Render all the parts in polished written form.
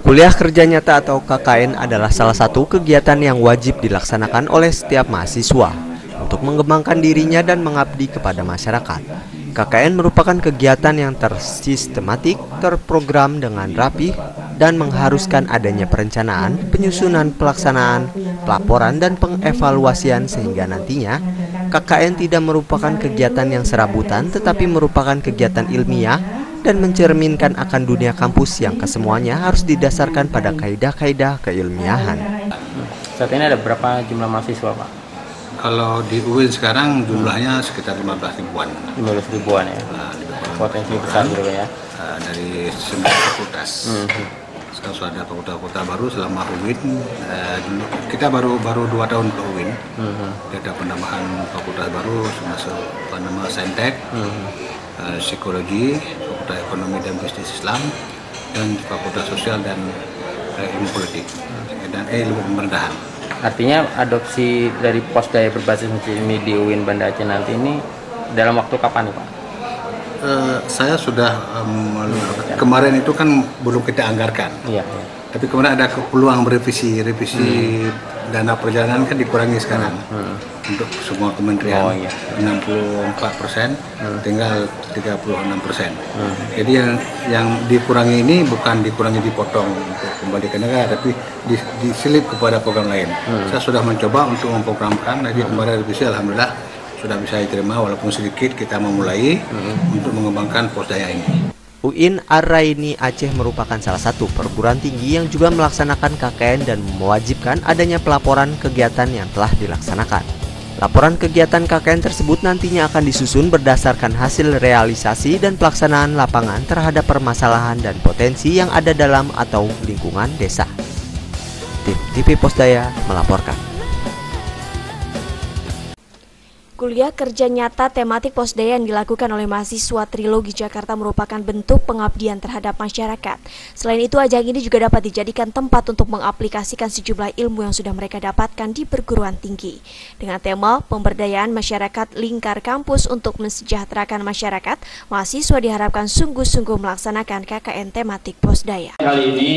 Kuliah Kerja Nyata atau KKN adalah salah satu kegiatan yang wajib dilaksanakan oleh setiap mahasiswa untuk mengembangkan dirinya dan mengabdi kepada masyarakat. KKN merupakan kegiatan yang tersistematik, terprogram dengan rapi, dan mengharuskan adanya perencanaan, penyusunan, pelaksanaan, pelaporan, dan pengevaluasian sehingga nantinya KKN tidak merupakan kegiatan yang serabutan tetapi merupakan kegiatan ilmiah dan mencerminkan akan dunia kampus yang kesemuanya harus didasarkan pada kaidah-kaidah keilmiahan. Saat ini ada berapa jumlah mahasiswa, Pak? Kalau di UIN sekarang jumlahnya sekitar 15 ribuan. 15 ribuan ya? Potensi besar gitu ya? Dari 9 fakultas. Sekarang sudah ada fakultas baru selama UIN. Kita baru 2 tahun ke UIN. Ada penambahan fakultas baru, termasuk Saintek, Psikologi, Fakultas Ekonomi dan Bisnis Islam, dan Fakultas Sosial dan Ilmu Politik, dan Ilmu Pemerintahan. Artinya adopsi dari Posdaya berbasis ini di UIN Banda Aceh nanti ini dalam waktu kapan nih, Pak? Saya sudah kemarin itu kan belum kita anggarkan. Iya. Tapi kemudian ada peluang revisi dana perjalanan kan dikurangi sekarang untuk semua kementerian. 64%, tinggal 36%. Jadi yang dikurangi ini bukan dikurangi dipotong untuk kembali ke negara, tapi diselip kepada program lain. Saya sudah mencoba untuk memprogramkan, jadi kemarin revisi alhamdulillah sudah bisa diterima walaupun sedikit. Kita memulai untuk mengembangkan Posdaya ini. UIN Ar-Raini Aceh merupakan salah satu perguruan tinggi yang juga melaksanakan KKN dan mewajibkan adanya pelaporan kegiatan yang telah dilaksanakan. Laporan kegiatan KKN tersebut nantinya akan disusun berdasarkan hasil realisasi dan pelaksanaan lapangan terhadap permasalahan dan potensi yang ada dalam atau lingkungan desa. Tim TV Posdaya melaporkan. Kuliah Kerja Nyata tematik Posdaya yang dilakukan oleh mahasiswa Trilogi Jakarta merupakan bentuk pengabdian terhadap masyarakat. Selain itu, ajang ini juga dapat dijadikan tempat untuk mengaplikasikan sejumlah ilmu yang sudah mereka dapatkan di perguruan tinggi. Dengan tema pemberdayaan masyarakat lingkar kampus untuk mensejahterakan masyarakat, mahasiswa diharapkan sungguh-sungguh melaksanakan KKN tematik Posdaya. Kali ini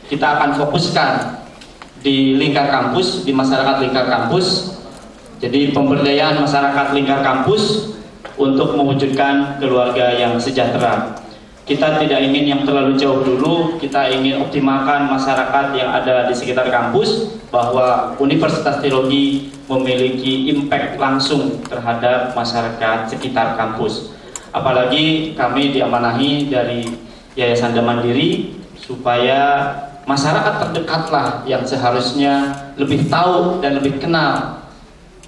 kita akan fokuskan di lingkar kampus, di masyarakat lingkar kampus. Jadi pemberdayaan masyarakat lingkar kampus untuk mewujudkan keluarga yang sejahtera. Kita tidak ingin yang terlalu jauh dulu, kita ingin optimalkan masyarakat yang ada di sekitar kampus, bahwa Universitas Trilogi memiliki impact langsung terhadap masyarakat sekitar kampus. Apalagi kami diamanahi dari Yayasan Mandiri supaya masyarakat terdekatlah yang seharusnya lebih tahu dan lebih kenal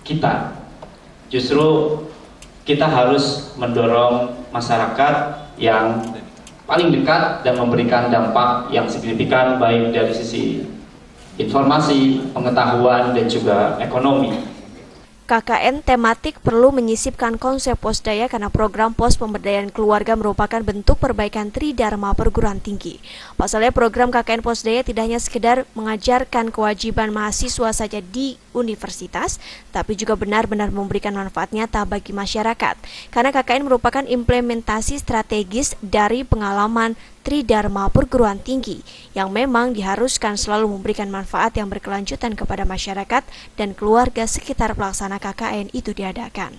kita. Justru kita harus mendorong masyarakat yang paling dekat dan memberikan dampak yang signifikan baik dari sisi informasi, pengetahuan, dan juga ekonomi. KKN tematik perlu menyisipkan konsep Posdaya karena program pos pemberdayaan keluarga merupakan bentuk perbaikan tridharma perguruan tinggi. Pasalnya program KKN Posdaya tidak hanya sekedar mengajarkan kewajiban mahasiswa saja di universitas, tapi juga benar-benar memberikan manfaat nyata bagi masyarakat. Karena KKN merupakan implementasi strategis dari pengalaman tridharma perguruan tinggi yang memang diharuskan selalu memberikan manfaat yang berkelanjutan kepada masyarakat dan keluarga sekitar pelaksana KKN itu diadakan.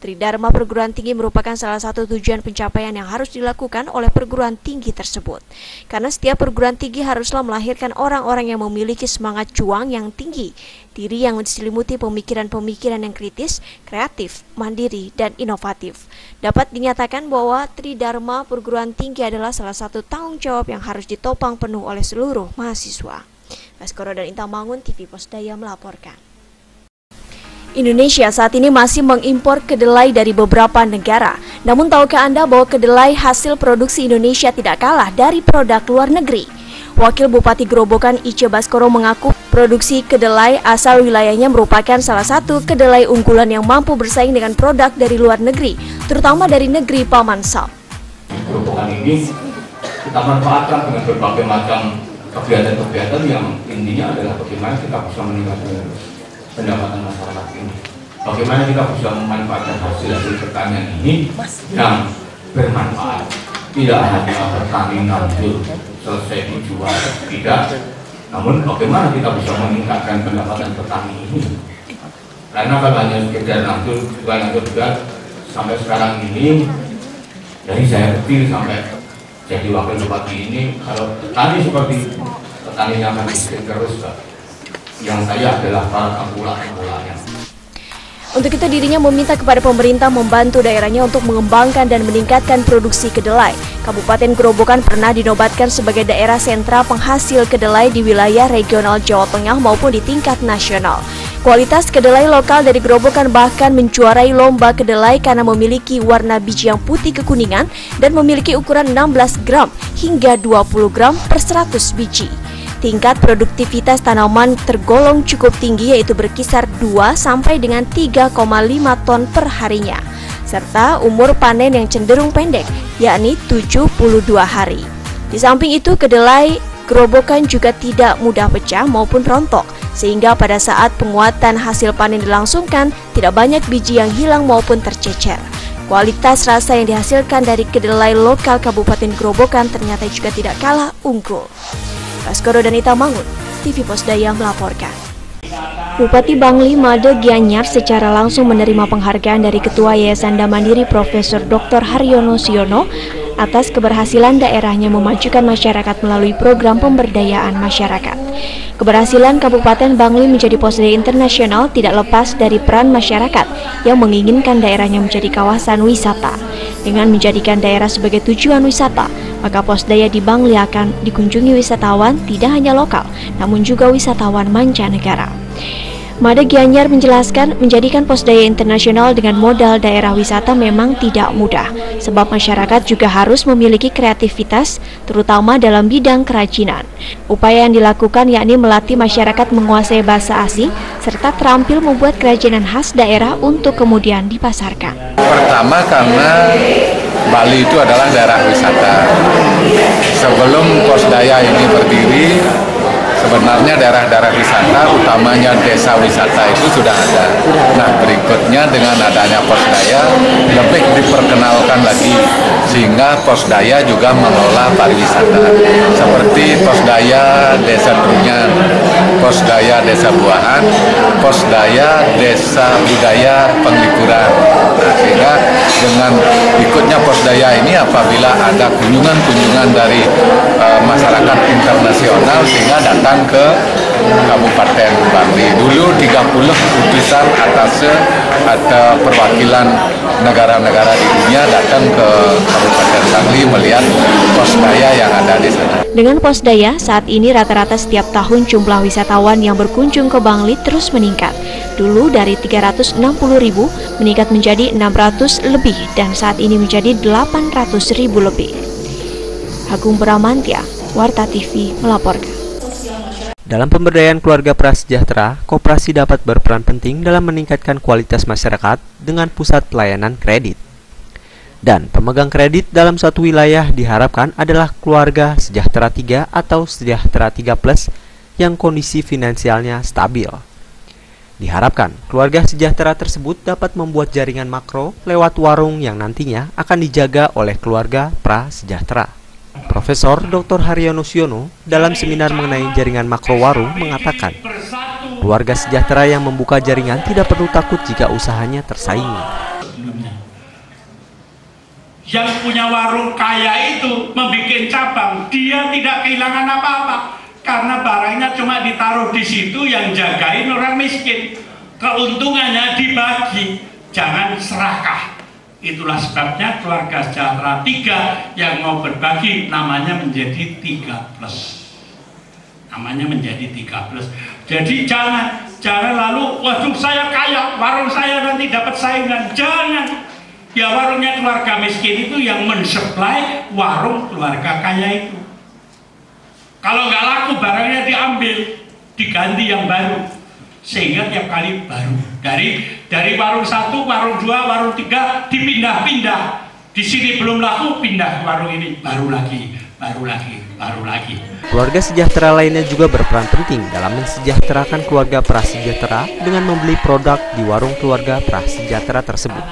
Tridharma perguruan tinggi merupakan salah satu tujuan pencapaian yang harus dilakukan oleh perguruan tinggi tersebut. Karena setiap perguruan tinggi haruslah melahirkan orang-orang yang memiliki semangat juang yang tinggi, diri yang diselimuti pemikiran-pemikiran yang kritis, kreatif, mandiri, dan inovatif. Dapat dinyatakan bahwa tridharma perguruan tinggi adalah salah satu tanggung jawab yang harus ditopang penuh oleh seluruh mahasiswa. Baskoro dan Intan Mangun, TV Posdaya melaporkan. Indonesia saat ini masih mengimpor kedelai dari beberapa negara. Namun tahukah Anda bahwa kedelai hasil produksi Indonesia tidak kalah dari produk luar negeri? Wakil Bupati Grobogan Ice Baskoro mengaku produksi kedelai asal wilayahnya merupakan salah satu kedelai unggulan yang mampu bersaing dengan produk dari luar negeri, terutama dari negeri Paman Sam. Grobogan ini kita manfaatkan dengan berbagai macam kegiatan-kegiatan yang intinya adalah bagaimana kita bisa meningkatkan pendapatan masyarakat ini. Bagaimana kita bisa memanfaatkan hasil pertanian ini yang bermanfaat. tidak hanya petani ngambil selesai dijual, tidak. Namun bagaimana kita bisa meningkatkan pendapatan petani ini? Karena kalau hanya sekedar ngambil juga sampai sekarang ini, dari saya kecil sampai jadi wakil bupati ini, kalau petani seperti petaninya akan miskin terus, Pak. Yang saya adalah para pemula-pemulanya. Untuk itu dirinya meminta kepada pemerintah membantu daerahnya untuk mengembangkan dan meningkatkan produksi kedelai. Kabupaten Gerobokan pernah dinobatkan sebagai daerah sentra penghasil kedelai di wilayah regional Jawa Tengah maupun di tingkat nasional. Kualitas kedelai lokal dari Gerobokan bahkan menjuarai lomba kedelai karena memiliki warna biji yang putih kekuningan dan memiliki ukuran 16 gram hingga 20 gram per 100 biji. Tingkat produktivitas tanaman tergolong cukup tinggi, yaitu berkisar 2 sampai dengan 3,5 ton per harinya, serta umur panen yang cenderung pendek, yakni 72 hari. Di samping itu, kedelai Gerobokan juga tidak mudah pecah maupun rontok, sehingga pada saat penguatan hasil panen dilangsungkan, tidak banyak biji yang hilang maupun tercecer. Kualitas rasa yang dihasilkan dari kedelai lokal Kabupaten Gerobokan ternyata juga tidak kalah unggul. Baskoro Danita Mangun, TV Pos Daya melaporkan. Bupati Bangli Made Gianyar secara langsung menerima penghargaan dari Ketua Yayasan Mandiri Profesor Dr. Haryono Siono atas keberhasilan daerahnya memajukan masyarakat melalui program pemberdayaan masyarakat. Keberhasilan Kabupaten Bangli menjadi Posdaya internasional tidak lepas dari peran masyarakat yang menginginkan daerahnya menjadi kawasan wisata. Dengan menjadikan daerah sebagai tujuan wisata, maka Posdaya di Bangli akan dikunjungi wisatawan tidak hanya lokal, namun juga wisatawan mancanegara. Made Gianyar menjelaskan menjadikan Posdaya internasional dengan modal daerah wisata memang tidak mudah, sebab masyarakat juga harus memiliki kreativitas, terutama dalam bidang kerajinan. Upaya yang dilakukan yakni melatih masyarakat menguasai bahasa asing, serta terampil membuat kerajinan khas daerah untuk kemudian dipasarkan. Pertama karena Bali itu adalah daerah wisata. Sebelum Posdaya ini berdiri, sebenarnya daerah-daerah wisata, utamanya desa wisata itu sudah ada. Nah, berikutnya dengan adanya Posdaya lebih diperkenalkan lagi, sehingga Posdaya juga mengelola pariwisata seperti Posdaya Desa Trunyan, Posdaya Desa Buahan, Posdaya Desa Budaya Penglipuran. Nah, sehingga dengan ikutnya Posdaya ini, apabila ada kunjungan-kunjungan dari masyarakat internasional sehingga datang ke Kabupaten Bangli. Dulu 30 utusan atase atau perwakilan negara-negara di dunia datang ke Kabupaten Bangli melihat Posdaya yang ada di sana. Dengan Posdaya, saat ini rata-rata setiap tahun jumlah wisatawan yang berkunjung ke Bangli terus meningkat. Dulu dari 360.000 meningkat menjadi 600 lebih dan saat ini menjadi 800.000 lebih. Agung Bramantia, Warta TV melaporkan. Dalam pemberdayaan keluarga prasejahtera, koperasi dapat berperan penting dalam meningkatkan kualitas masyarakat dengan pusat pelayanan kredit. Dan pemegang kredit dalam suatu wilayah diharapkan adalah keluarga sejahtera 3 atau sejahtera 3+ yang kondisi finansialnya stabil. Diharapkan keluarga sejahtera tersebut dapat membuat jaringan makro lewat warung yang nantinya akan dijaga oleh keluarga prasejahtera. Profesor Dr. Haryono Siono dalam seminar mengenai jaringan makro warung mengatakan, keluarga sejahtera yang membuka jaringan tidak perlu takut jika usahanya tersaingi. Yang punya warung kaya itu membuat cabang, dia tidak kehilangan apa-apa karena barangnya cuma ditaruh di situ, yang jagain orang miskin. Keuntungannya dibagi, jangan serakah. Itulah sebabnya keluarga sejahtera 3 yang mau berbagi namanya menjadi 3+. Namanya menjadi 3+. Jadi jangan lalu, waduh saya kaya, warung saya nanti dapat saingan. Jangan. Ya, warungnya keluarga miskin itu yang mensuplai warung keluarga kaya itu. Kalau nggak laku barangnya diambil, diganti yang baru. Sehingga tiap kali baru. Dari warung 1, warung 2, warung 3 dipindah-pindah. Di sini belum laku, pindah ke warung ini, baru lagi. Keluarga sejahtera lainnya juga berperan penting dalam mensejahterakan keluarga prasejahtera dengan membeli produk di warung keluarga prasejahtera tersebut.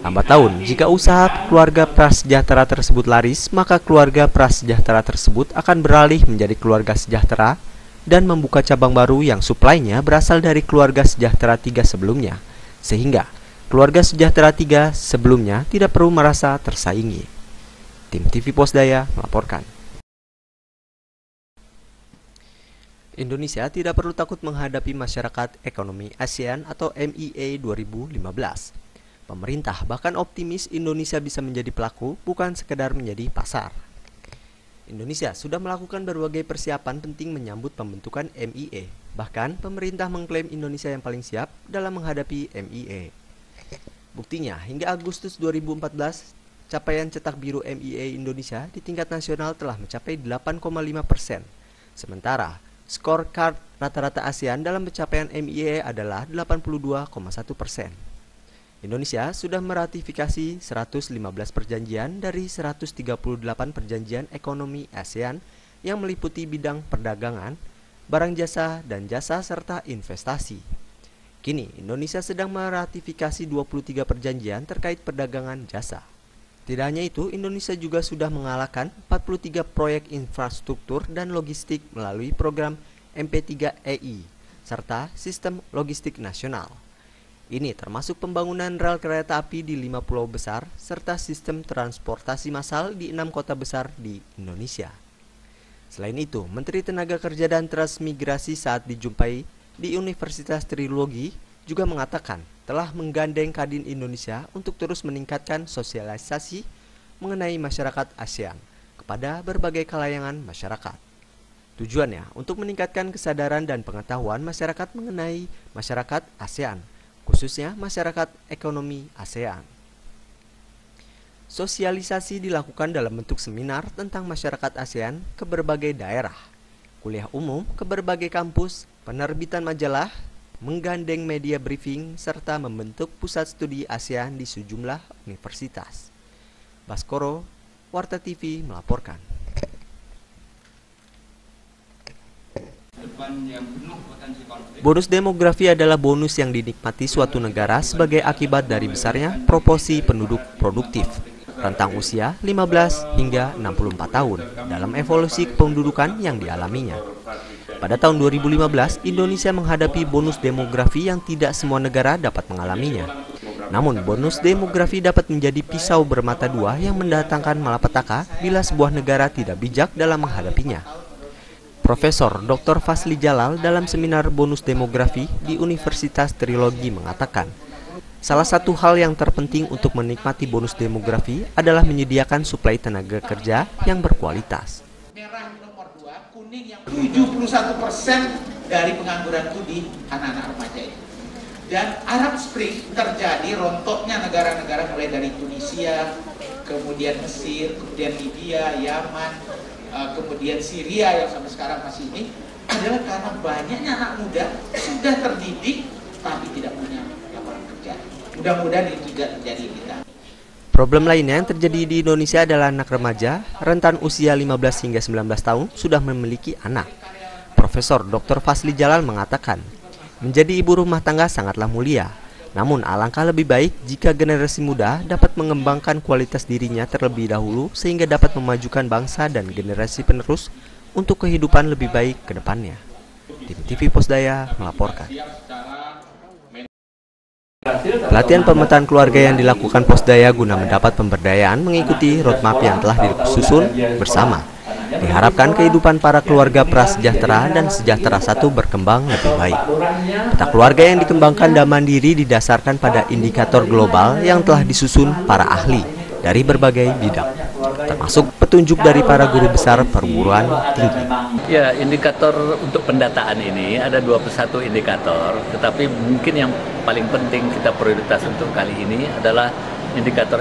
Lambat laun, jika usaha keluarga prasejahtera tersebut laris, maka keluarga prasejahtera tersebut akan beralih menjadi keluarga sejahtera dan membuka cabang baru yang suplainya berasal dari keluarga sejahtera 3 sebelumnya, sehingga keluarga sejahtera 3 sebelumnya tidak perlu merasa tersaingi. Tim TV Pos Daya melaporkan. Indonesia tidak perlu takut menghadapi masyarakat ekonomi ASEAN atau MIE 2015. Pemerintah bahkan optimis Indonesia bisa menjadi pelaku, bukan sekedar menjadi pasar. Indonesia sudah melakukan berbagai persiapan penting menyambut pembentukan MIE. Bahkan pemerintah mengklaim Indonesia yang paling siap dalam menghadapi MIE. Buktinya, hingga Agustus 2014, capaian cetak biru MIE Indonesia di tingkat nasional telah mencapai 8,5%. Sementara, scorecard rata-rata ASEAN dalam pencapaian MIE adalah 82,1%. Indonesia sudah meratifikasi 115 perjanjian dari 138 perjanjian ekonomi ASEAN yang meliputi bidang perdagangan, barang jasa, dan jasa serta investasi. Kini, Indonesia sedang meratifikasi 23 perjanjian terkait perdagangan jasa. Tidak hanya itu, Indonesia juga sudah mengalahkan 43 proyek infrastruktur dan logistik melalui program MP3EI, serta Sistem Logistik Nasional. Ini termasuk pembangunan rel kereta api di 5 pulau besar, serta sistem transportasi massal di 6 kota besar di Indonesia. Selain itu, Menteri Tenaga Kerja dan Transmigrasi saat dijumpai di Universitas Trilogi juga mengatakan telah menggandeng Kadin Indonesia untuk terus meningkatkan sosialisasi mengenai masyarakat ASEAN kepada berbagai kalangan masyarakat. Tujuannya untuk meningkatkan kesadaran dan pengetahuan masyarakat mengenai masyarakat ASEAN, khususnya masyarakat ekonomi ASEAN. Sosialisasi dilakukan dalam bentuk seminar tentang masyarakat ASEAN ke berbagai daerah, kuliah umum ke berbagai kampus, penerbitan majalah, menggandeng media briefing, serta membentuk pusat studi ASEAN di sejumlah universitas. Baskoro, Warta TV melaporkan. Bonus demografi adalah bonus yang dinikmati suatu negara sebagai akibat dari besarnya proporsi penduduk produktif rentang usia 15 hingga 64 tahun dalam evolusi kependudukan yang dialaminya. Pada tahun 2015, Indonesia menghadapi bonus demografi yang tidak semua negara dapat mengalaminya. Namun, bonus demografi dapat menjadi pisau bermata dua yang mendatangkan malapetaka bila sebuah negara tidak bijak dalam menghadapinya. Profesor Dr. Fasli Jalal dalam seminar bonus demografi di Universitas Trilogi mengatakan, salah satu hal yang terpenting untuk menikmati bonus demografi adalah menyediakan suplai tenaga kerja yang berkualitas. 71% dari pengangguran itu di anak-anak remaja itu. Dan Arab Spring terjadi rontoknya negara-negara mulai dari Tunisia, kemudian Mesir, kemudian Libya, Yaman, kemudian Syria yang sampai sekarang masih ini, adalah karena banyaknya anak muda sudah terdidik tapi tidak punya lapangan kerja. Mudah-mudahan itu tidak terjadi di kita. Problem lainnya yang terjadi di Indonesia adalah anak remaja rentan usia 15 hingga 19 tahun sudah memiliki anak. Profesor Dr. Fasli Jalal mengatakan, menjadi ibu rumah tangga sangatlah mulia. Namun alangkah lebih baik jika generasi muda dapat mengembangkan kualitas dirinya terlebih dahulu sehingga dapat memajukan bangsa dan generasi penerus untuk kehidupan lebih baik ke depannya. Tim TV Pos Daya melaporkan. Pelatihan pemetaan keluarga yang dilakukan Pos Daya guna mendapat pemberdayaan mengikuti roadmap yang telah disusun bersama. Diharapkan kehidupan para keluarga prasejahtera dan sejahtera satu berkembang lebih baik. Peta keluarga yang dikembangkan dan mandiri didasarkan pada indikator global yang telah disusun para ahli dari berbagai bidang, termasuk petunjuk dari para guru besar perguruan tinggi. Ya, indikator untuk pendataan ini ada 21 indikator, tetapi mungkin yang paling penting kita prioritas untuk kali ini adalah indikator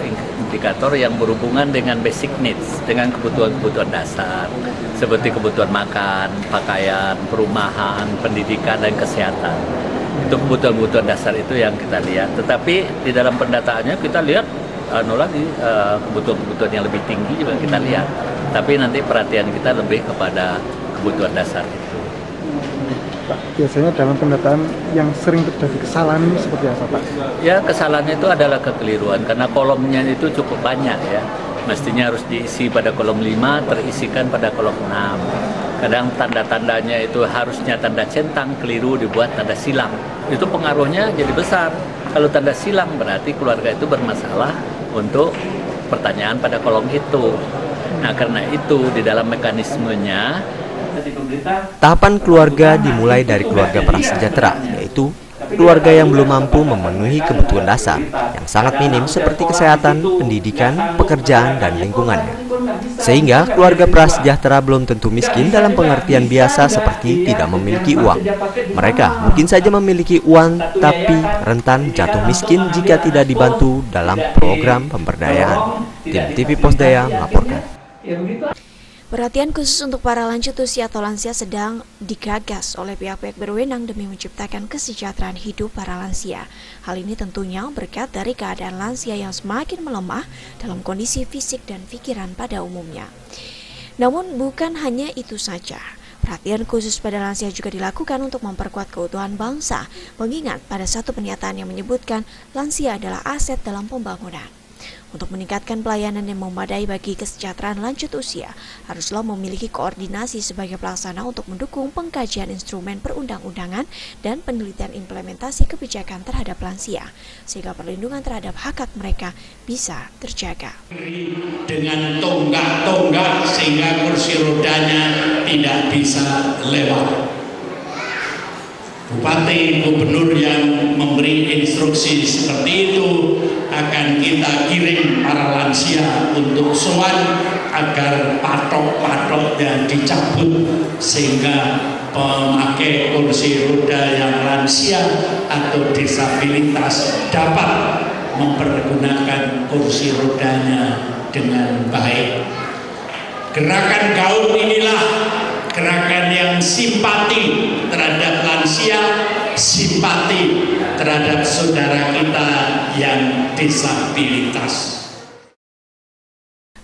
yang berhubungan dengan basic needs, dengan kebutuhan-kebutuhan dasar, seperti kebutuhan makan, pakaian, perumahan, pendidikan, dan kesehatan. Itu kebutuhan-kebutuhan dasar itu yang kita lihat, tetapi di dalam pendataannya kita lihat kebutuhan-kebutuhan yang lebih tinggi juga kita lihat, tapi nanti perhatian kita lebih kepada kebutuhan dasar itu. Pak? Biasanya dalam pendataan yang sering terjadi kesalahan ini seperti apa, Pak? Ya, kesalahan itu adalah kekeliruan karena kolomnya itu cukup banyak ya. Mestinya harus diisi pada kolom 5, terisikan pada kolom 6. Kadang tanda-tandanya itu harusnya tanda centang, keliru dibuat tanda silang. Itu pengaruhnya jadi besar. Kalau tanda silang berarti keluarga itu bermasalah untuk pertanyaan pada kolom itu. Nah, karena itu di dalam mekanismenya tahapan keluarga dimulai dari keluarga prasejahtera, yaitu keluarga yang belum mampu memenuhi kebutuhan dasar yang sangat minim seperti kesehatan, pendidikan, pekerjaan, dan lingkungannya. Sehingga keluarga prasejahtera belum tentu miskin dalam pengertian biasa seperti tidak memiliki uang. Mereka mungkin saja memiliki uang tapi rentan jatuh miskin jika tidak dibantu dalam program pemberdayaan. Tim TV Posdaya melaporkan. Perhatian khusus untuk para lanjut usia atau lansia sedang digagas oleh pihak-pihak berwenang demi menciptakan kesejahteraan hidup para lansia. Hal ini tentunya berkat dari keadaan lansia yang semakin melemah dalam kondisi fisik dan pikiran pada umumnya. Namun bukan hanya itu saja. Perhatian khusus pada lansia juga dilakukan untuk memperkuat keutuhan bangsa, mengingat pada satu pernyataan yang menyebutkan lansia adalah aset dalam pembangunan. Untuk meningkatkan pelayanan yang memadai bagi kesejahteraan lanjut usia, haruslah memiliki koordinasi sebagai pelaksana untuk mendukung pengkajian instrumen perundang-undangan dan penelitian implementasi kebijakan terhadap lansia, sehingga perlindungan terhadap hak-hak mereka bisa terjaga. Dengan tonggak-tonggak sehingga kursi rodanya tidak bisa lewat. Bupati, gubernur yang memberi instruksi seperti itu akan kita kirim para lansia untuk sowan agar patok-patoknya dicabut sehingga pemakai kursi roda yang lansia atau disabilitas dapat mempergunakan kursi rodanya dengan baik. Gerakan gaul inilah gerakan yang simpati terhadap lansia, simpati terhadap saudara kita yang disabilitas.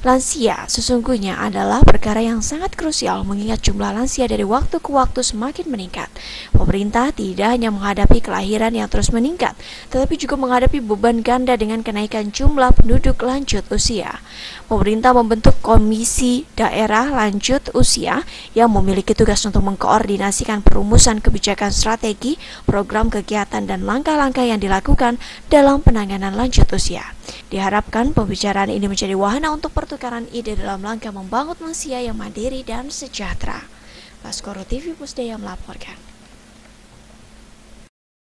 Lansia sesungguhnya adalah perkara yang sangat krusial mengingat jumlah lansia dari waktu ke waktu semakin meningkat. Pemerintah tidak hanya menghadapi kelahiran yang terus meningkat, tetapi juga menghadapi beban ganda dengan kenaikan jumlah penduduk lanjut usia. Pemerintah membentuk Komisi Daerah Lanjut Usia yang memiliki tugas untuk mengkoordinasikan perumusan kebijakan strategi, program kegiatan, dan langkah-langkah yang dilakukan dalam penanganan lanjut usia. Diharapkan pembicaraan ini menjadi wahana untuk pertukaran ide dalam langkah membangun lansia yang mandiri dan sejahtera. Baskoro TV Posdaya melaporkan.